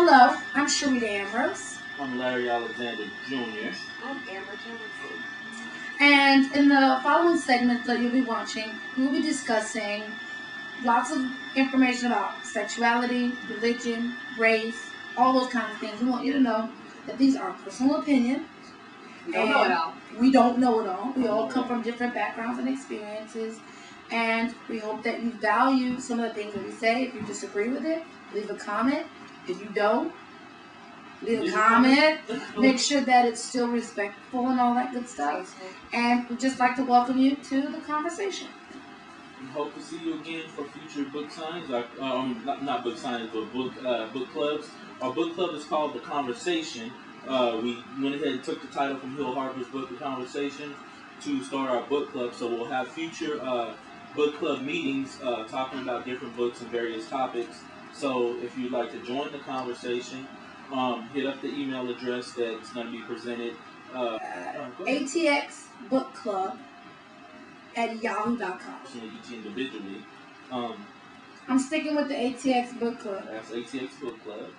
Hello, I'm Sharita Ambrose. I'm Larry Alexander Jr. I'm Amber Johnson. And in the following segment that you'll be watching, we'll be discussing lots of information about sexuality, religion, race, all those kinds of things. We want you to know that these are personal opinions. We don't know it all. We don't know it all. We all come from different backgrounds and experiences. And we hope that you value some of the things that we say. If you disagree with it, leave a comment. If you don't, leave a comment. Make sure that it's still respectful and all that good stuff. And we'd just like to welcome you to the conversation. We hope to see you again for future book signings. Not book signings, but book clubs. Our book club is called The Conversation. We went ahead and took the title from Hill Harper's book, The Conversation, to start our book club. So we'll have future book club meetings talking about different books and various topics. So if you'd like to join the conversation, hit up the email address that's going to be presented. ATXBookClub@yahoo.com. Each individually. I'm sticking with the ATX Book Club. That's ATX Book Club.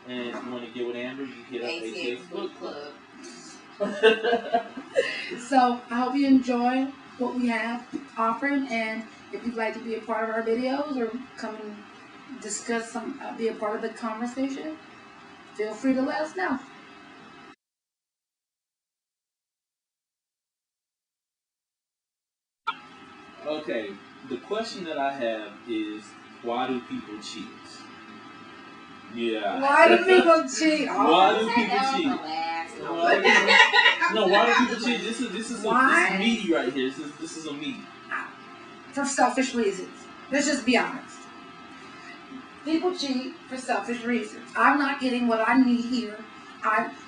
And if you want to get with Amber, you hit up ATX Book Club. So I hope you enjoy what we have offered, and if you'd like to be a part of our videos or come and discuss be a part of the conversation, feel free to let us know. Okay, the question that I have is, why do people cheat? Yeah. Why do people cheat? Why do people cheat? No, why do people cheat? This is meaty right here. This is a meaty. For selfish reasons. Let's just be honest. People cheat for selfish reasons. I'm not getting what I need here.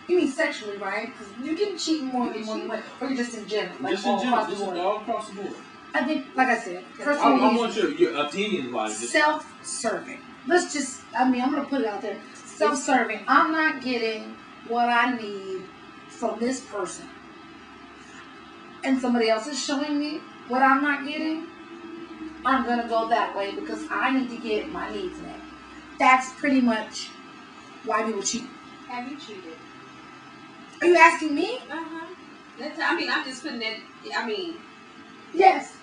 You mean sexually, right? Because you can cheat more than one way, or you're just in general, like just in general, just all across the board. I think, like I said, I want your opinion about it. Self-serving. Let's just, I'm going to put it out there. Self-serving. I'm not getting what I need from this person. And somebody else is showing me what I'm not getting. I'm going to go that way because I need to get my needs met. That's pretty much why people cheat. Have you cheated? Are you asking me? I'm just putting it, Yes.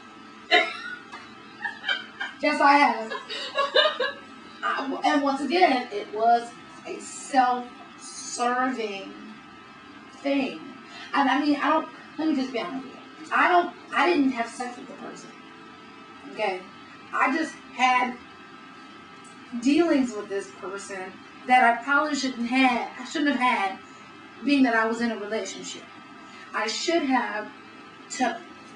Yes, I have. And once again, it was a self-serving thing. And let me just be honest with you. I didn't have sex with the person. Okay? I just had dealings with this person that I probably shouldn't have had, being that I was in a relationship. I should have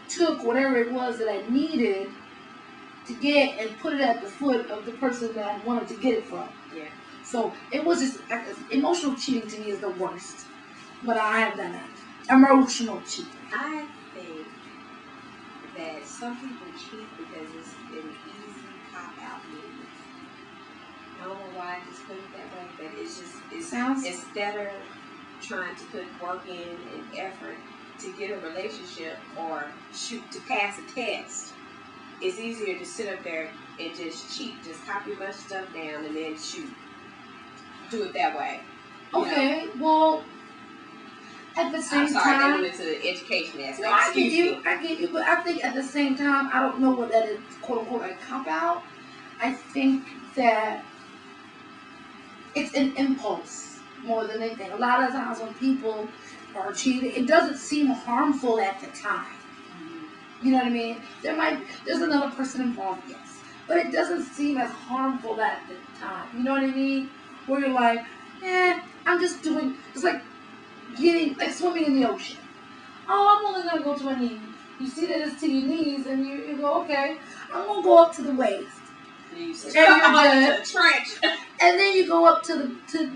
took whatever it was that I needed to get and put it at the foot of the person that I wanted to get it from. Yeah. So it was just, emotional cheating to me is the worst. But I have done that. Emotional cheating. I think that some people cheat because it's an easy cop-out move. I don't know why I just put it that way, but instead of trying to put work in and effort to get a relationship or to pass a test, it's easier to sit up there and just cheat, just copy a bunch of stuff down and then shoot. Do it that way. Okay, well, at the same time, I went to the education aspect. No, I get you, but I think at the same time, I don't know what that is, quote unquote, a cop out. I think that it's an impulse more than anything. A lot of times when people are cheating, it doesn't seem harmful at the time. You know what I mean? There's another person involved, yes. But it doesn't seem as harmful at the time. You know what I mean? Where you're like, I'm just doing, it's like swimming in the ocean. Oh, I'm only going to go to my knees. You see that it's to your knees, and you go, okay, I'm going to go up to the waist. And you're good. Trench. And then you go up to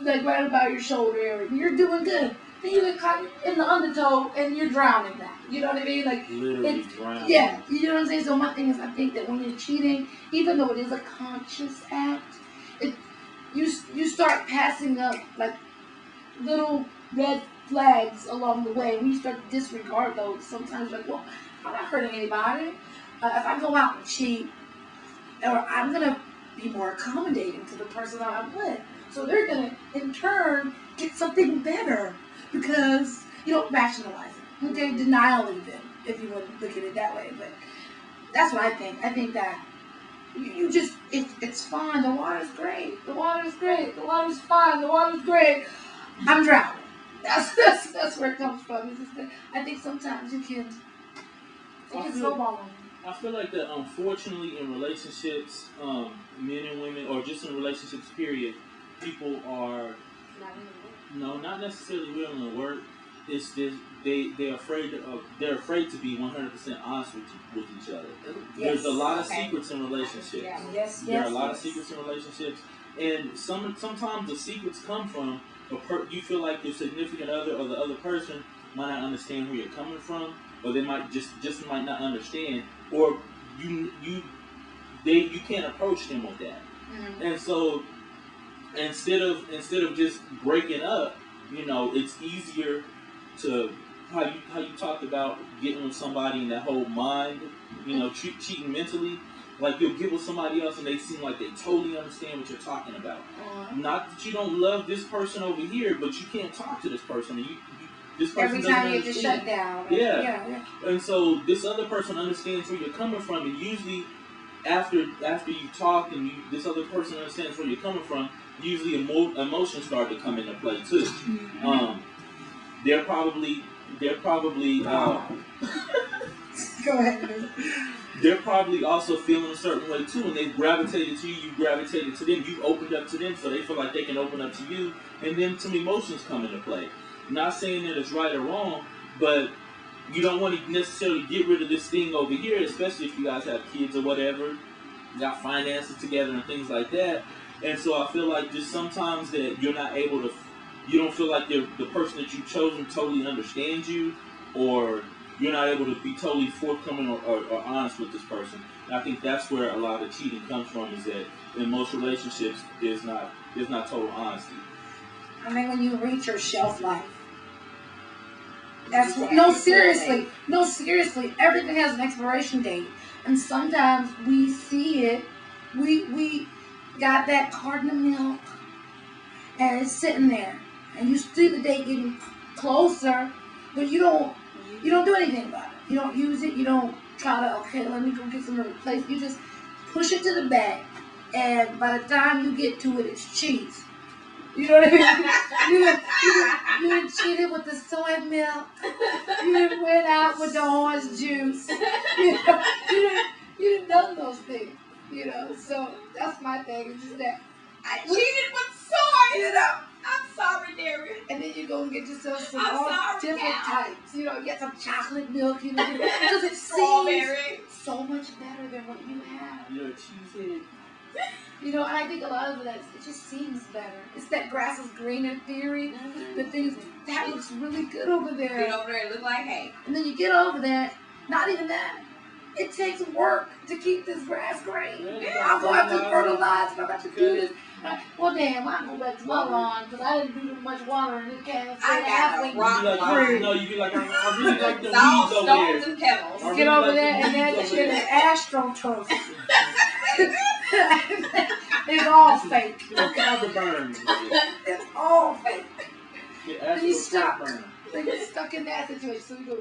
like right about your shoulder area. You're doing good. Then you get caught in the undertow, and you're drowning now. You know what I mean? Like, literally drowning. Yeah, you know what I'm saying? So my thing is, I think that when you're cheating, even though it is a conscious act, you start passing up like little red flags along the way. When you start to disregard those, sometimes like, well, I'm not hurting anybody. If I go out and cheat, or I'm gonna be more accommodating to the person that I'm with. So they're gonna, in turn, get something better because you don't rationalize it. Okay, denial even, if you want to look at it that way. But that's what I think. I think that you just, it's fine. The water's great. The water's great. The water's fine. The water's great. I'm drowning. That's where it comes from. It's just that I think sometimes you can snowball on you. I feel like that unfortunately in relationships, men and women, or just in relationships period, people are not necessarily willing to work. It's just they're afraid to be 100% honest with each other. There's a lot of secrets in relationships. There are a lot of secrets in relationships, and sometimes the secrets come from you feel like your significant other or the other person might not understand where you're coming from, or they might just might not understand, or you can't approach them with that. Mm-hmm. And so instead of just breaking up, it's easier to how you talked about getting with somebody in that whole mind, cheating mentally. Like you'll get with somebody else and they seem like they totally understand what you're talking about. Not that you don't love this person over here, but you can't talk to this person. This person every time you have to shut down. Yeah. And so this other person understands where you're coming from, and usually after you talk and this other person understands where you're coming from, usually emotions start to come into play too. Mm-hmm. They're probably go ahead. They're probably also feeling a certain way too, and they've gravitated to you. You gravitated to them. You've opened up to them, so they feel like they can open up to you, and then some emotions come into play. Not saying that it's right or wrong, but you don't want to necessarily get rid of this thing over here, especially if you guys have kids or whatever, got finances together and things like that. And so I feel like just sometimes that you're not able to, you don't feel like the person that you've chosen totally understands you, or you're not able to be totally forthcoming or honest with this person. And I think that's where a lot of cheating comes from, is that in most relationships there's not total honesty. I mean, when you reach your shelf life, that's no, seriously, everything has an expiration date, and sometimes we see it. We got that carton of milk, and it's sitting there, and you see the date getting closer, but you don't do anything about it. You don't use it. You don't try to, okay, let me go get some replacement. You just push it to the back, and by the time you get to it, it's cheese. You know what I mean? You done cheated with the soy milk. You done went out with the orange juice. You done done those things. So that's my thing. It's just that I cheated with soy. I'm sorry, Derek. And then you go and get yourself some different types. You get some chocolate milk. Because it seems so much better than what you have. You're a cheesehead. And I think a lot of that, it just seems better. It's that grass is greener theory. Mm-hmm. The things that looks really good over there. Get over there and look like hay. And then you get over there, not even that. It takes work to keep this grass green. Yeah, I'm going to have to fertilize, and I'm going to have to do this. Well, damn, I go back to my lawn because I didn't do much water in this can. I got a rock lawn. No, you be like, I really like the weeds over there. Stones and pebbles. Get over there, and that shit is astroturf. It's all fake. It's all fake. Then you get stuck in that situation. So you go